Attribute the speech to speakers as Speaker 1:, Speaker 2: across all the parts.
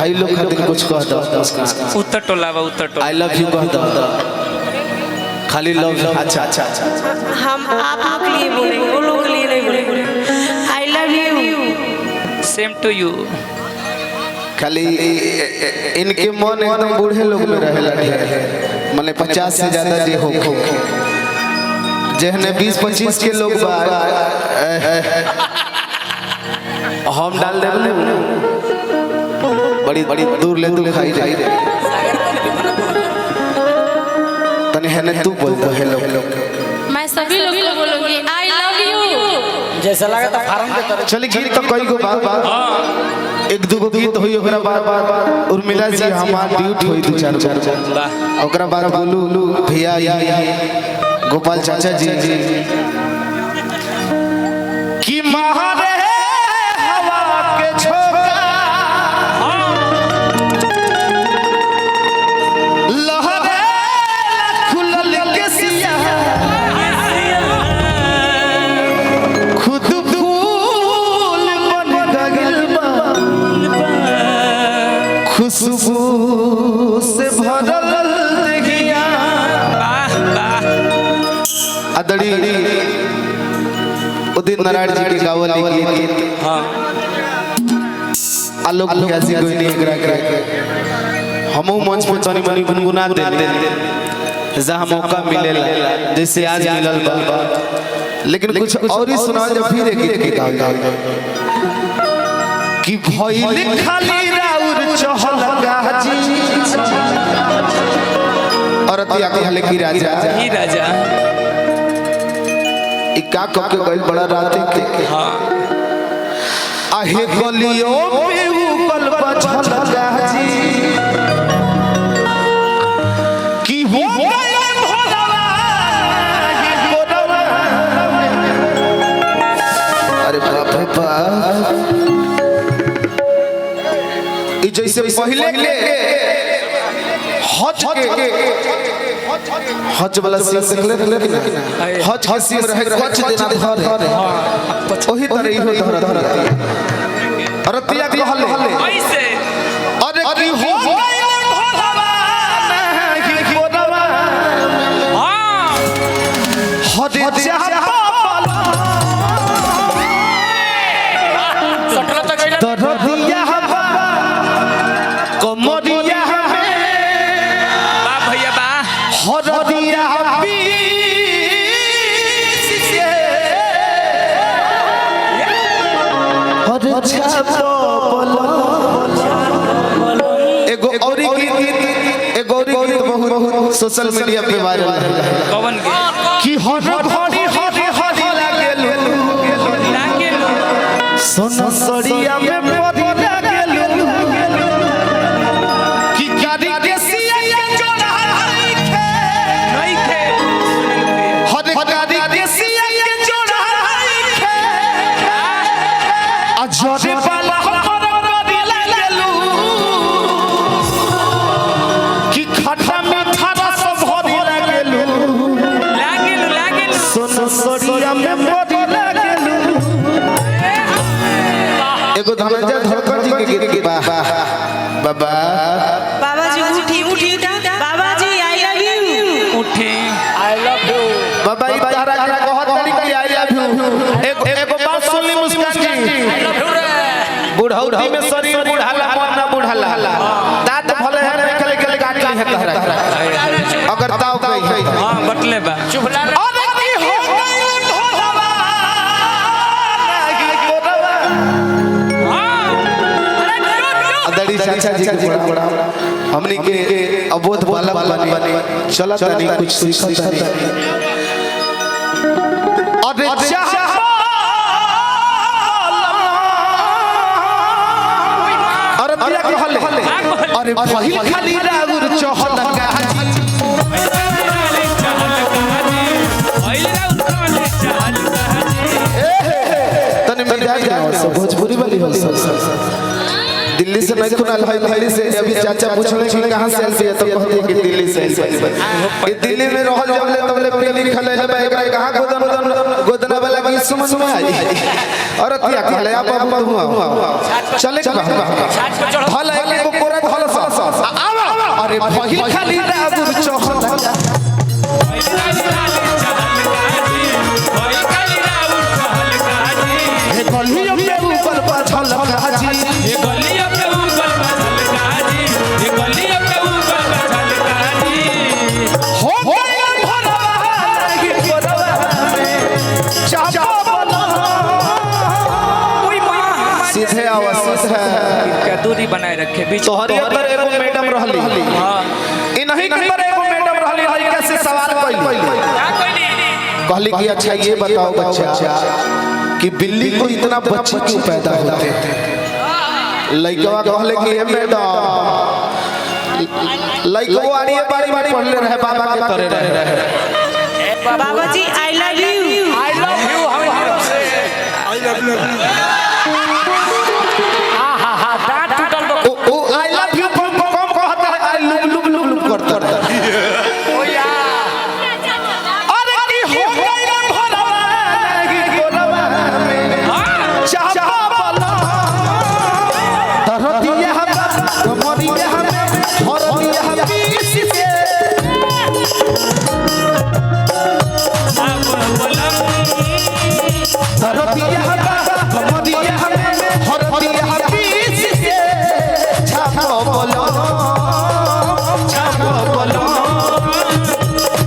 Speaker 1: भाई लोग खातिर कुछ कह दो
Speaker 2: उत्तर टोला बा उत्तर टोला
Speaker 1: आई लव यू कह दो खाली लव। अच्छा अच्छा अच्छा
Speaker 3: हम आप लोग के लिए बोलेंगे, वो लोग के लिए नहीं बोलेंगे। I love you.
Speaker 2: Same to you.
Speaker 1: खाली इनके मन एकदम बूढ़े लोग में रहेला माने 50 से ज्यादा जे हो जेहने 20-25 के लोग बा हम डाल देबे बड़ी बड़ी दूर ले तू खाई जाई तने हेने तू बोल दो हेलो।
Speaker 3: मैं सभी लोग को बोलूंगी आई लव यू।
Speaker 4: जैसा लगा था फार्म के तरह।
Speaker 1: चल गीत तो कई गो बात एक दो गीत होई ओकरा बाद उर्मिला जी हमार ड्यूट होई दो चार ओकरा बाद बोलू भैया गोपाल चाचा जी की महारे हवा के झोंका लहरे खुलल के सिया खुद फूल बन गइल बा खुशबू से भरल गया अदड़ी उदित नारायण जी के गावल गीत हां आलोक भैया जी कोई नहीं करा के हमहु मंच पे तनी मनी गुनगुना दे जहां मौका मिलेला जैसे आज मिलल बा लेकिन कुछ और ही सुना जब फिर एक गीत गाओ कि भइल खाली राउर चहल गाजी औरतिया कहले कि राजा
Speaker 2: ही राजा
Speaker 1: का कके गइल बड़ा रात के
Speaker 2: हां
Speaker 1: आहे गलियों पे ऊपर बचल गाजी की हो गए भोलवा ये गोदवा अरे बाप रे बाप ई जैसे पहले के हज के हज वाला सीन देखले हज हसीम रहे कुछ देना धर ओही तरह इहो धर अरतिया कहले
Speaker 2: ऐसे
Speaker 1: अरे की हो गइल भगवान की गोदवा
Speaker 2: हां
Speaker 1: हद चापा
Speaker 4: सटला तक गइल
Speaker 1: दरदिया हवा कमरिया में
Speaker 2: बा भैया बा
Speaker 1: हरदिया सोशल मीडिया पे वायरल
Speaker 2: कवन के
Speaker 1: कि हर घड़ी हरी हरी लागेलू सोना सड़िया में परी लागेलू कि गाड़ी के सिया के जोड़ा
Speaker 2: नहीं खे
Speaker 1: हर गाड़ी के सिया के जोड़ा अजरे वाला हर गाड़ी लागेलू कि खट्टा मीठा रस भरी लागेलू सोना सड़िया में परी लागेलू एगो धनंजय धड़कन जी के गीत बाबा
Speaker 3: बाबा जी उठी उठी बाबा जी आई लव यू।
Speaker 2: उठे
Speaker 4: आई लव यू
Speaker 1: बाबा ई तारा के कहत तरी कि आई लव यू एगो बात सुन ली मुस्कान जी
Speaker 4: आई लव यू रे
Speaker 1: बुढ़ौती में शरीर बुढ़ाला मन ना बुढ़ाला दांत भले है निकल के काट ली है तहरा अगर ताव कही
Speaker 2: हां बटले बा
Speaker 4: चुभला
Speaker 1: अरे की हो गइल भगवान की गोदवा अदड़ी चाचा जी के बड़ा हमनी के अबोध वाला बनी चला तनी कुछ सीखता नहीं अरे अरे दिया कहले अरे पहिल खाली राउर चहल गाजी तने मिजाज का भोजपुरी वाली हो दिल्ली से नहीं खुना दिल्ली से अभी चाचा पूछले कि कहां से आइल है तो कहते कि दिल्ली से ये दिल्ली में रहल जबले तबले पीली खले जब एकरा कहां गोदना वाला की समझ में आई और अतिया कहले आप हुआ चले का भला एक भइल खाली राउर चहलका हे गलियों के ऊपर झलका जी हो गया भरवा नहीं भरवा में चापला सीधे आवाज है
Speaker 2: क्या दूरी बनाए रखे बीच
Speaker 1: तोहरी अंदर एगो मैडम रहली
Speaker 2: हाँ
Speaker 1: इ नहीं के अंदर एगो मैडम रहली हई कैसे सवाल कइली
Speaker 2: क्या कोई नहीं
Speaker 1: कहली कि अच्छा ये बताओ बच्चा कि बिल्ली को इतना बच्चे क्यों पैदा होते हैं लइकवा कहले कि ये मैडम लइकवा आड़ी बारी बारी पढ़ले रहे बाबा के तरह रहे
Speaker 3: बाबा जी आई love you
Speaker 4: I love you हम से आई लव यू हा दांत टूटल
Speaker 1: ओ आई लव यू कम कहता है आई लव लुब करता है
Speaker 4: ओ यार
Speaker 1: अरे की हो गई रे भरवा की गोरवा में चापला धरतिया हम मरिया हम धरतिया हम पीस के धरतिया हम मरिया हम धरतिया हम पीस के छापला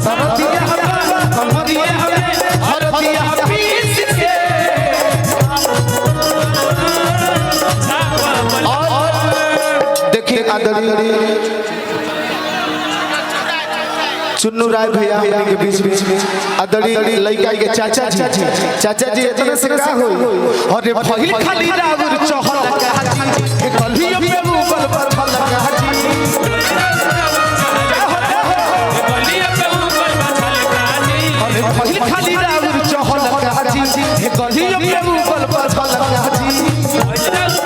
Speaker 1: धरतिया हम मरिया हम धरतिया हम पीस के देखिए आदरणीय चुन्नू राय भैया हमनी के बीच में आदरणीय लइका के चाचा जी इतने से का होई अरे भइल खाली राउर चहलका जी गलियों में ऊपर झलका जी अरे भइल खाली राउर चहलका जी गलियों में ऊपर झलका जी